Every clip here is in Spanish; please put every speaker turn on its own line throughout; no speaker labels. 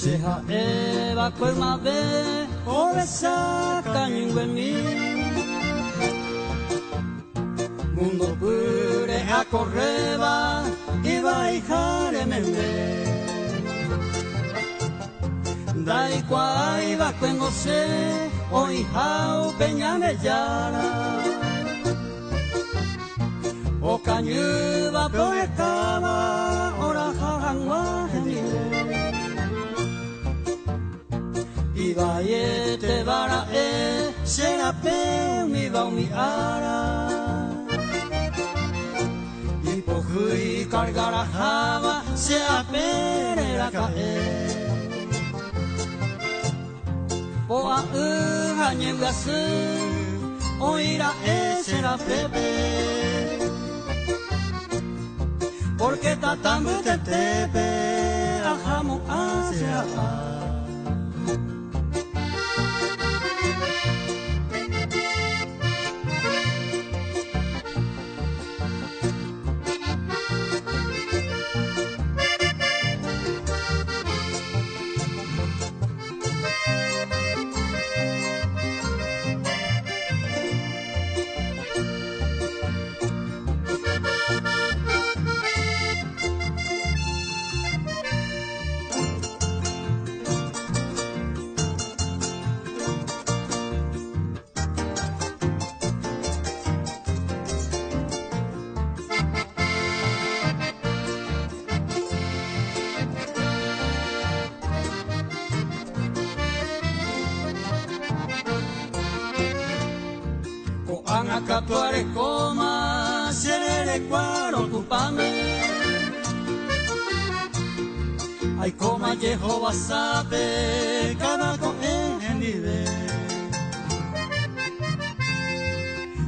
Seha eva koima be Oresa kanyungwe mi Mundo pure a correva Iba y jare mende Dai kwa iba cuengo se Oi hao peña de yara O cañuva proyectaba Ora jajangua genile Iba yete bara Sera pe mi va mi ara Hui cargara java se aperera cae Poa hanyuga su oira será pepe Porque tatambu te tepe ajamu asea Catuare coma, serere cuaro cupame. Ay coma Jehová sabe, cada con en vive.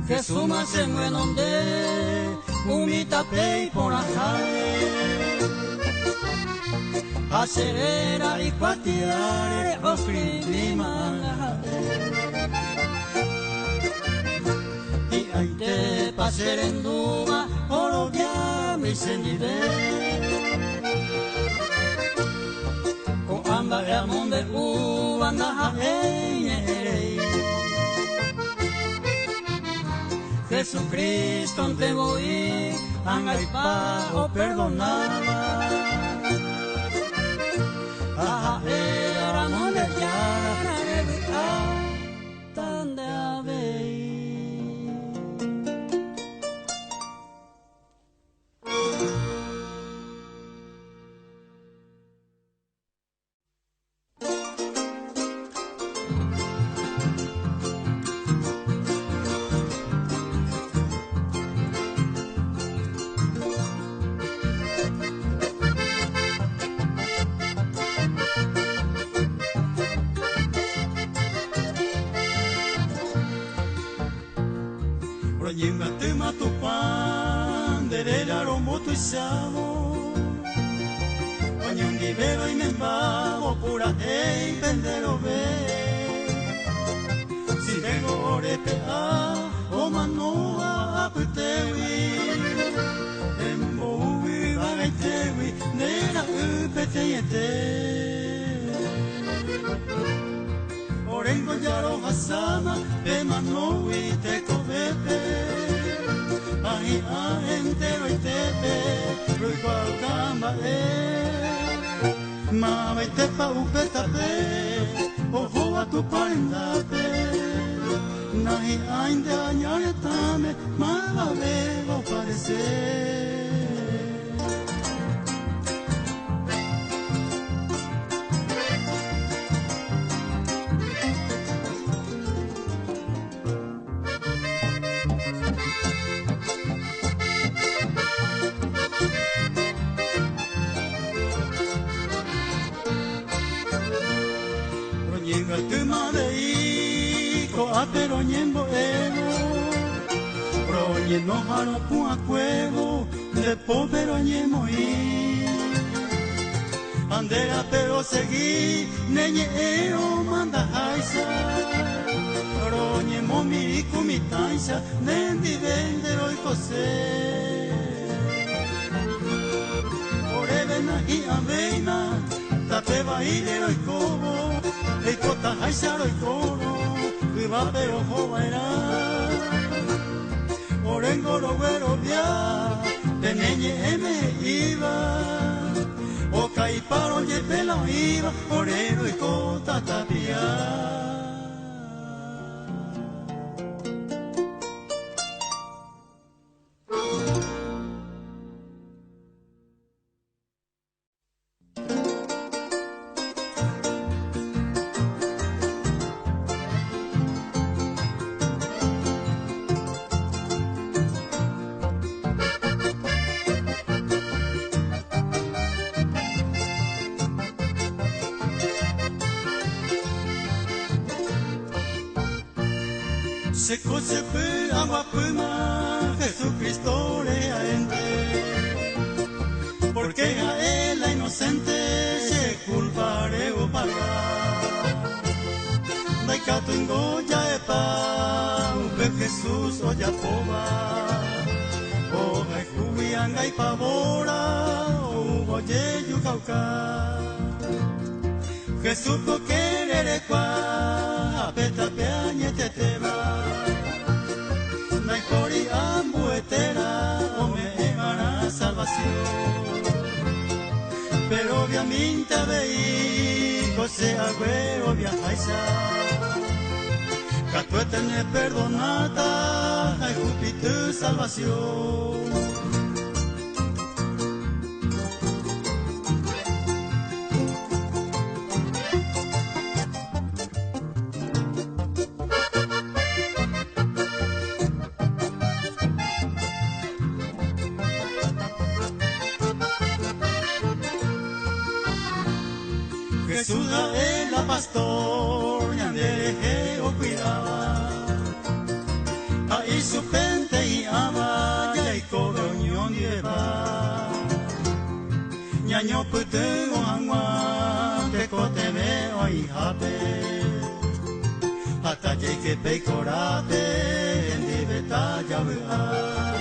Jesús más en buen donde, umita pei por ajare. Acerera y cuatiare, oscribima. Te paserenduma orogia mi senide Con amba e amonde anda ei Jesucristo te voy anga y pago perdonaba era amonde yara tan de ave Yingate matupan derera romoto isamo Wanyungi beba imembago pura ei pendero be Si vengo orepe o manoa aputewi Embo uwi bagaitewi nera upete yete Orengo yaro hasama de manoi te covepe Ahi entero y tepe Ruico al camba Mama y tepa upetape Ojo a tu parendape Nahi ainde añaretame Mama bebo parecer Pero ñembo ego, roñe no jaro pua cuego, de po pero ñemo y andera pero seguí, neñe ero manda jaisa, roñe momi kumitaisa, nendi vendero y cose, orevena y aveina, te va y le doy como, el cota haisaro y coro, que va pero jovaera. Orengo lo güero via, teneñe eme iba, o caiparo ye pela iba, orero y cota tapia. Se fue agua puma, Jesucristo le aente, porque a él la inocente se culpare o pagar. Daikato ingoya epa, upe Jesús o ya poba, o jaijubianga y pavora, o oye yucauca. Jesús ko querere qua, apeta peañe te va. Naipori ambuetera, o me emana salvación. Pero obviamente veí, José agüero viajaisa. Catuete ne perdonata, hay Júpiter salvación. Jesús es la pastor, yandereje o cuidaba. Ahí su pente y ama, ya y cobre unión lleva. Ñaño pute o angua, te cote veo ahí jape. Hasta llegue peicorate, en libertad ya vea.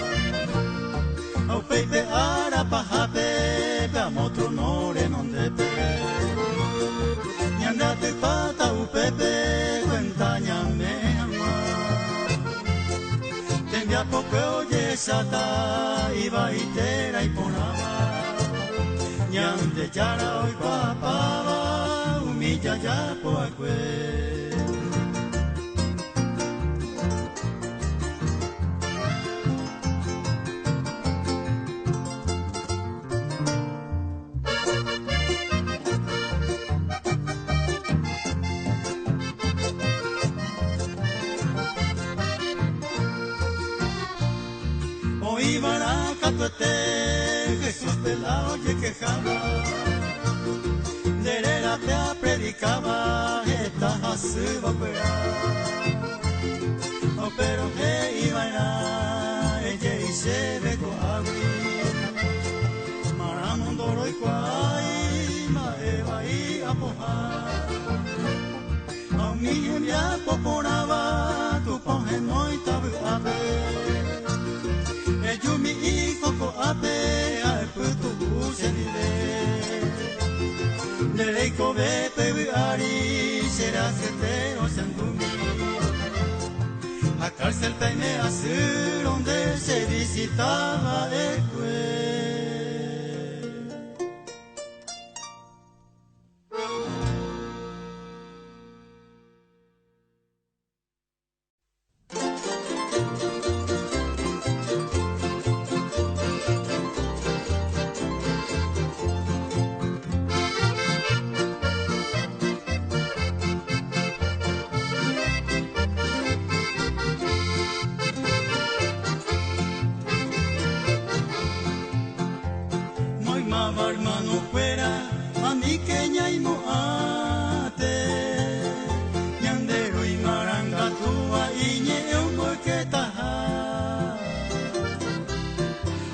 Au pepe ara pajape, veamos otro nore donde pe. Ñandate pata upepe, cuentañame ama. Tembia poco oye sata, iba itera y ponaba. Ñande yara hoy papaba, humilla ya poacue. Jesús pelao ye quejaba, derera te predicaba, esta hasuba fuera. Oh, pero que iba a ella y se ve coagui, maramondoro y cuay, maeva y apoja. A un niño ya poporaba, tu ponje no y tabu abe. Yo mi hijo ko ape al puto se vive. De ley ko ve pebuari será certero sangumi. A cárcel peine a ser donde se visitaba el juez. Hermano fuera a mi queña y moate ñandero y maranga tua y ñeon porque taja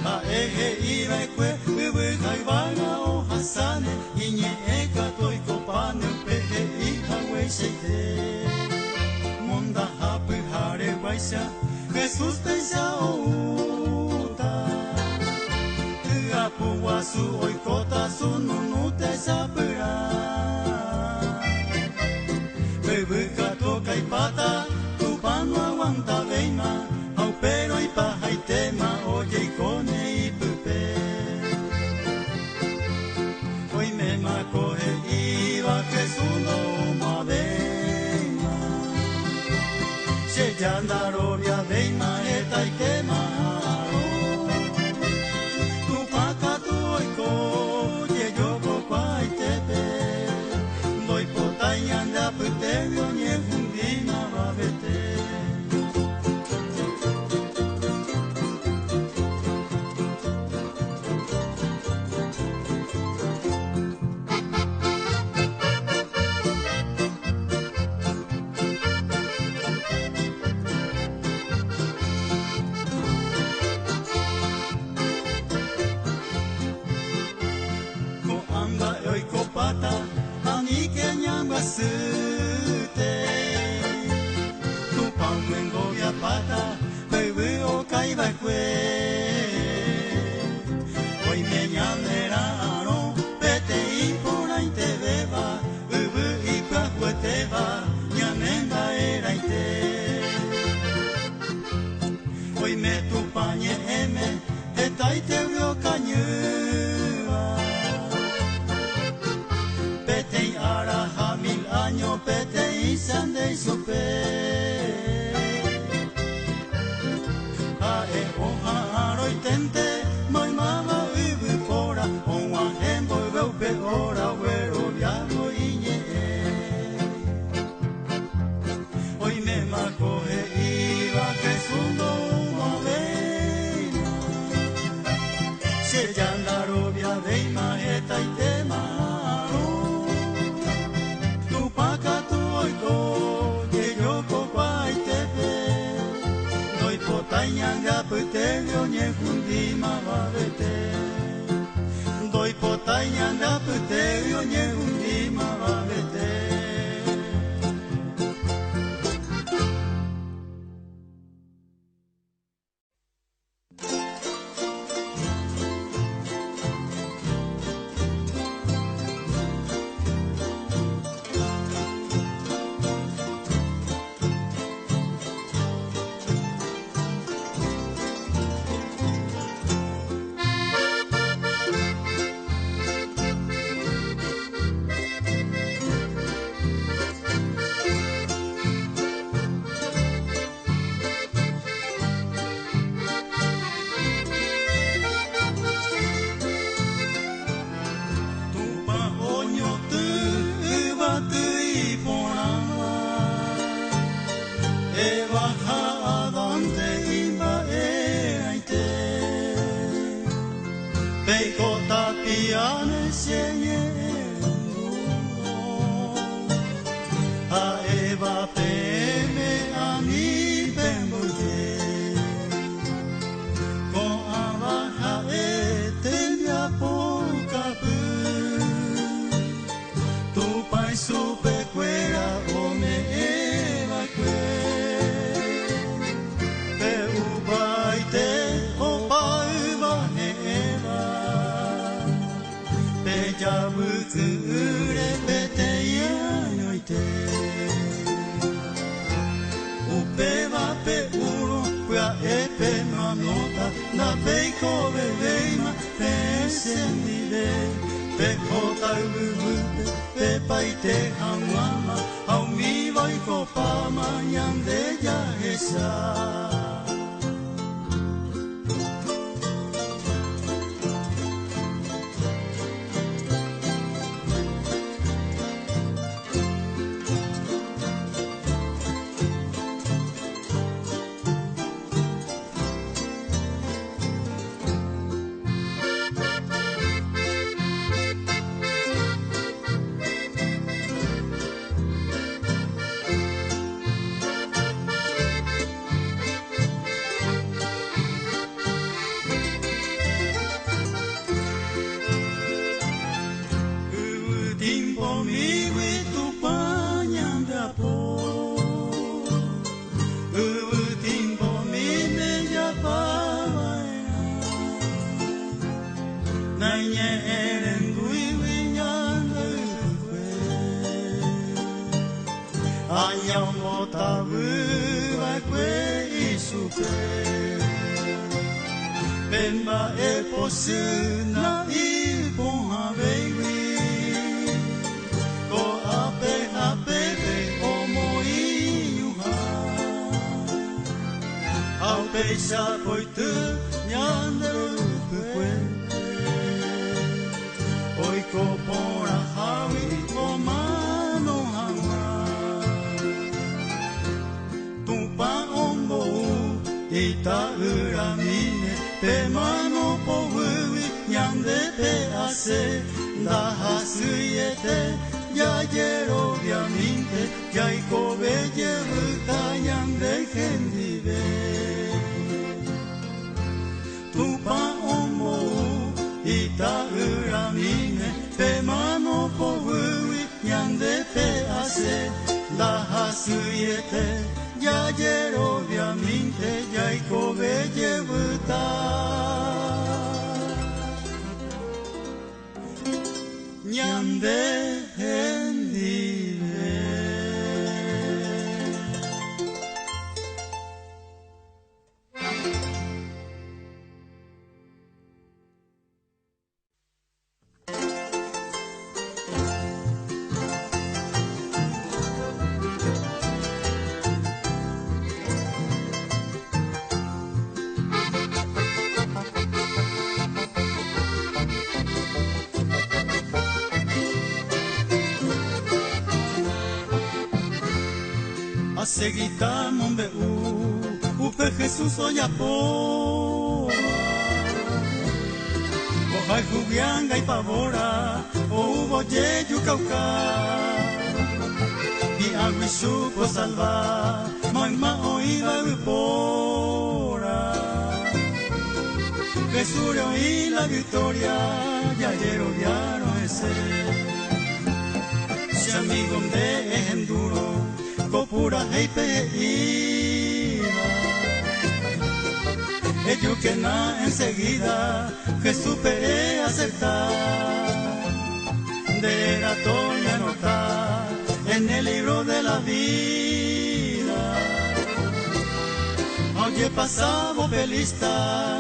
a eje iba y cue bebe jaibana o hasane y ñeeka toi copane peje y hawe seite monda hape hare guaisa Jesús pensa uta Puasu oikota su nunute sapra Bebuka tokai pata Tupano aguanta veima Au pero y paja y tema Oye y cone y pupe Hoy me macoge iba que suno ma veima Se ya anda robia veima eta y quema Puterio nie fundina va vete Ko anda oi ko pata ani ke nyamba su pata, baby, o caiba que hoy me llamerano, vete y por ahí te beba, ubu y pacueteba, llamenda era y te. Hoy me tu pañe eme, eta y te vio cañua. Vete y araja 1000 años, vete y sande y sope. Tente, my mama vive fora, on one hand boy will be ora, where all yago iñe. Hoy me macoge iba que sundo uma veina, se ya anda robia veima eta y temaro. Tu paca tu oiko, que yo copa y tepe, doy potañanga putelio nie fundima va vete Doi potaña da puterio nie fundima va vete tabu vai kwe isupe Pemba e posu na i ponha veiwi Ko ape be omoi yuha Au peisa poitu nyanderu kwe Oiko pora hawi o mano hanga Tupa ombo ita uramine Pe mano po hui nyande pe ase Daha suyete ya yero viaminte Ya iko belle buka nyande gendive Tupa ombo ita uramine Pe mano po hui nyande pe ase Daha suyete ya yero viaminte Ya iko belle buka Nyande gendive Seguita mombe upe Jesús oyapoa Ojai jugianga y pavora o hubo yeyu cauca Y agui supo salvar magma oída upora Jesús oí la victoria y ayer odiaron ese Si amigo de enduro Kopura heipe iba Ello que na enseguida Jesús pere aceptar De la toña nota En el libro de la vida Oye pasabo pelista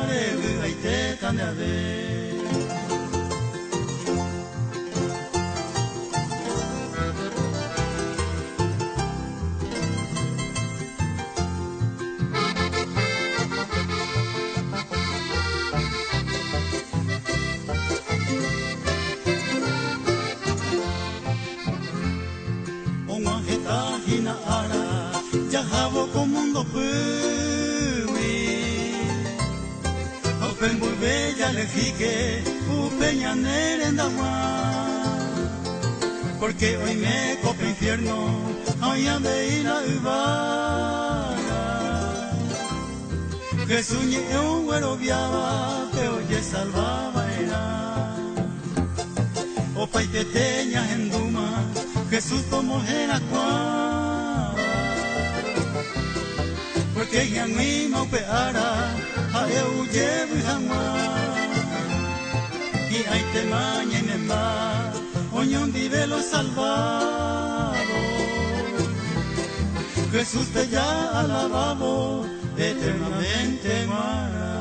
Rebu aite taneade Jahabo komundo pui Open volve ya lejike Upeña nerendawa Porque hoy me copa infierno Hoy ande y la ubara Jesús ni un güero viaba Te oye salvaba era Opa y te teñas en duma Jesús como era cual Porque ya mi maupeara a eu llevo hangwa y hay te maña en emba oñón vive lo salvado Jesús te ya alabado eternamente mara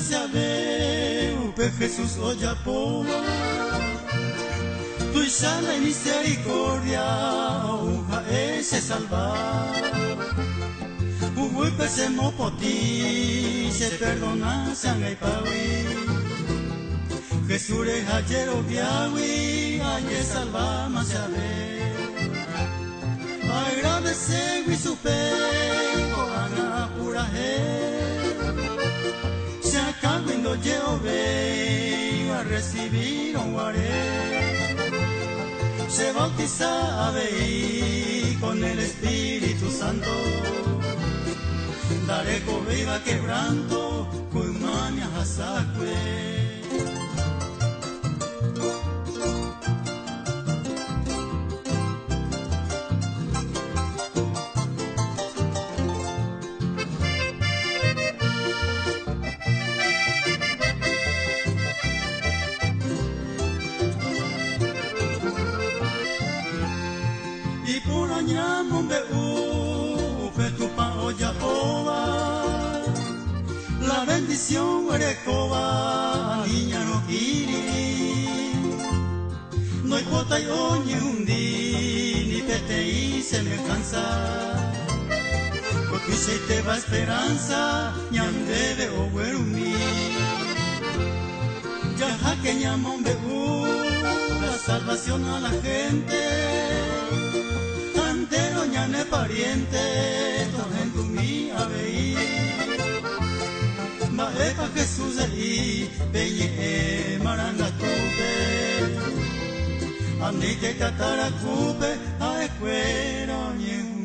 se ave, upe Jesús oyapoa, tu sana y misericordia, uja ese salvar. Upe se mopoti, se perdona, se angaipawi. Jesús es ayer obiawi, ayer salva más se ave. Agradece y supe, ana pura se acá cuando yo ve a recibir un guaré. se bautizaba y con el Espíritu Santo. Dareko viva quebranto, kuimania hasakwe. La bendición erecoba, niña no kiri. No hay cuota y oñe hundi, ni pete y semejanza. Porque se te va esperanza, ñam debe o guerumi. Ya jaque ñamón la salvación a la gente. Antero ñane pariente, torrento mi aveí. Maeka Jesús ahí, peñe maranga tupe. Anite catara cupe, a escuero ñehundi.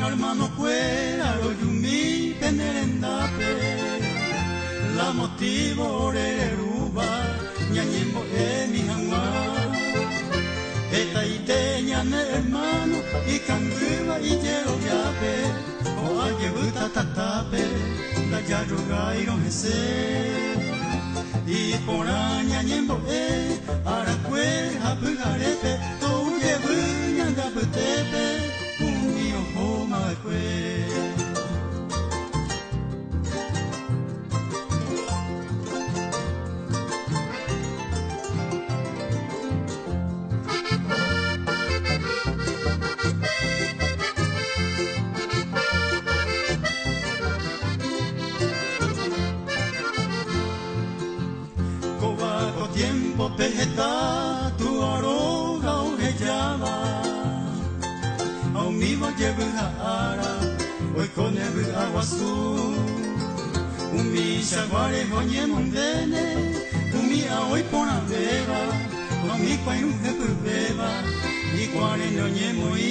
Hermano fuera lo yumi penerendape la motivo oreruba ñañimbo mi hangua eta iteña ne hermano y canguba y yero yape o ayebuta tatape la yaruga iron ese y por ñañimbo aracue hapugarepe to yebu ñangaputepe Cobaco tiempo pejeta tu aroga o hejaba. Aumiva yebuha ara, hoy con el aguazú. Umi shaguare hoñe mondene, umi a hoy pona beba, umi kwai un jepu beba, y cuare noñe moi.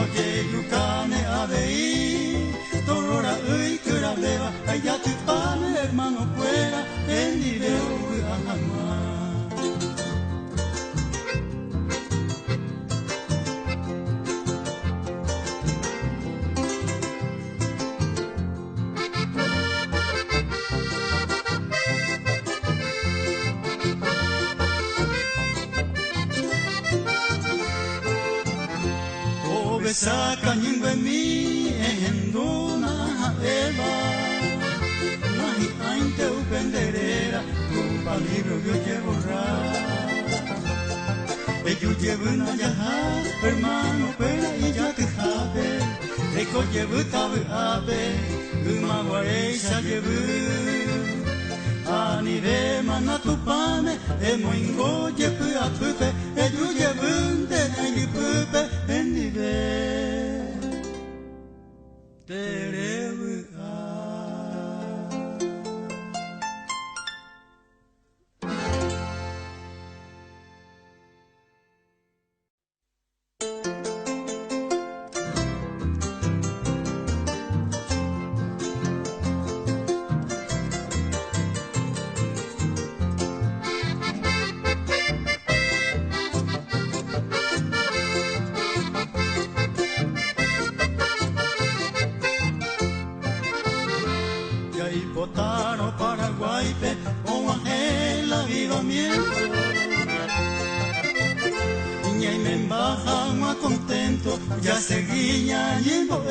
Oye yukane abei, torora uy cura beba, allá tu pane hermano fuera, en video a Saca nyingwe mi ehenduna eva nahi ainte upenderera tu palibro yo llevo ra yo llevo na yaha hermano pera y ya te jabe eko llevo tabe abe uma guareisha llevo ani de manatupane emo ingo yepu apupe yo llevo de nai pupe endive Botaro Paraguay o el avivamiento Iña y me embaja más contento ya seguiña yendo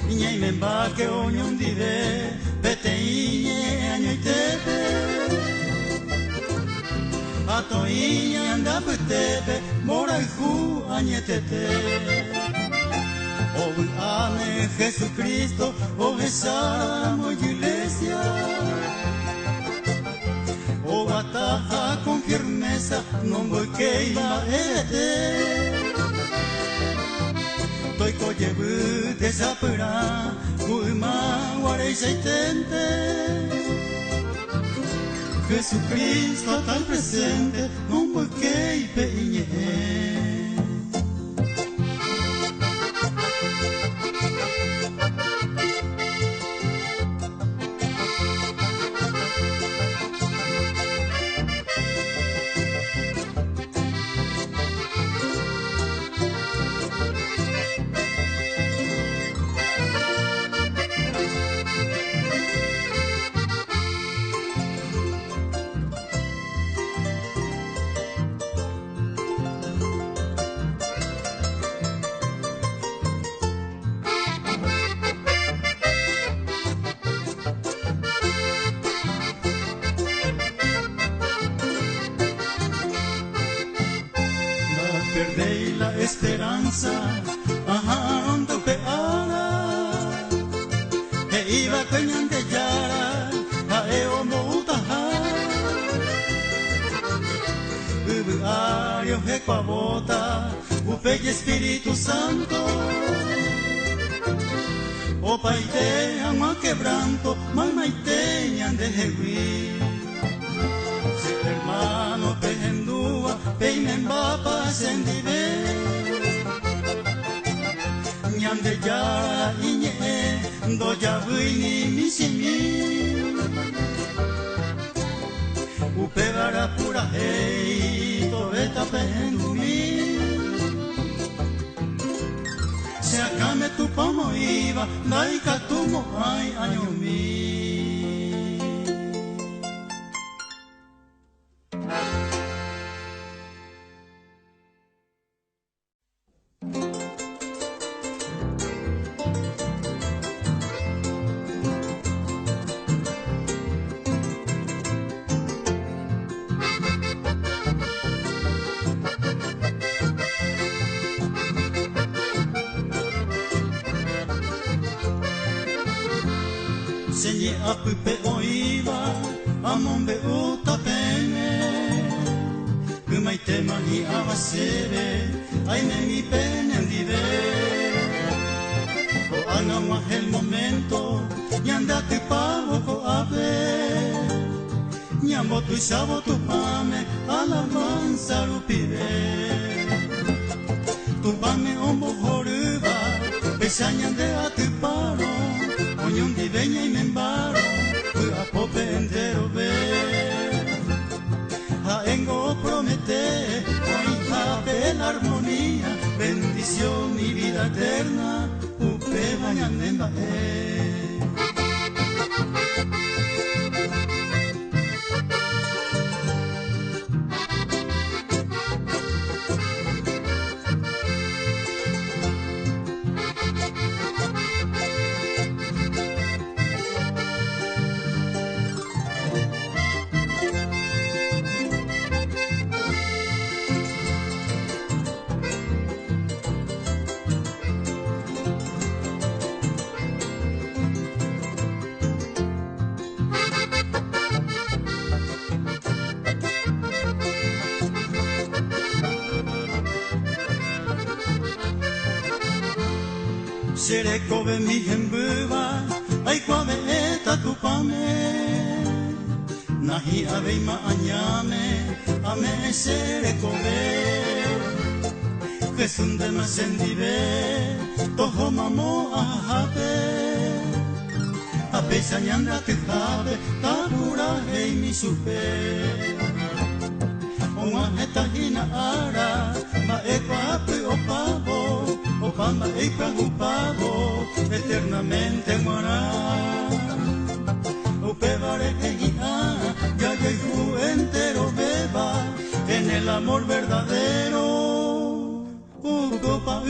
Iña y me embaque oño un dire vete iñe año y tepe Atoiña anda putebe, mora y ju añetete. Oh, ane Jesucristo, oh, besamos iglesia. Oh, ataja con firmeza, no voy que iba Toy koyebu desapura, kuima warei seitente. Jesucristo tan presente, no voy que iba Perdei la esperanza, ajá, ando peara. E iba coñante yara, a eo moutaha. Ario equabota, upe y Espíritu Santo. O paite, ama quebranto, mamaiteñan de jehuí. Hermano pejendúa, peinen bapa sendive. Ñande ya iñe, doya buini misimi. Upe vara pura hei, tobeta pehendumi. Se acame tu pomo iba, daika tumo ay añumi. Senye apupe oiva, amombe utapene. Kumaite mani avasere, aime mi pene andive. O anamwa el momento, yandate pavo ko ave. Nyambo tu shavo tu pame, alabanza rupive. Tu pame ombo horuba, pesanyande a tu paro. Oñón diveña y membaro, a pope entero ve. A engo promete, hoy jape la armonía, bendición y vida eterna, upe bañandemba Sere kobe mi hembuba, ay kobe eta tu pame. Nahi ave ma añame, ame sere kobe. Jesunde ma sendive, toho mamo ahape. Ape sañandra te jabe, tabura hei mi supe. Onga eta hina ara, ma eko ape o pavo. Opamba e preocupado eternamente morar. Upevare eguía, ya llegó entero beba en el amor verdadero. Ucopa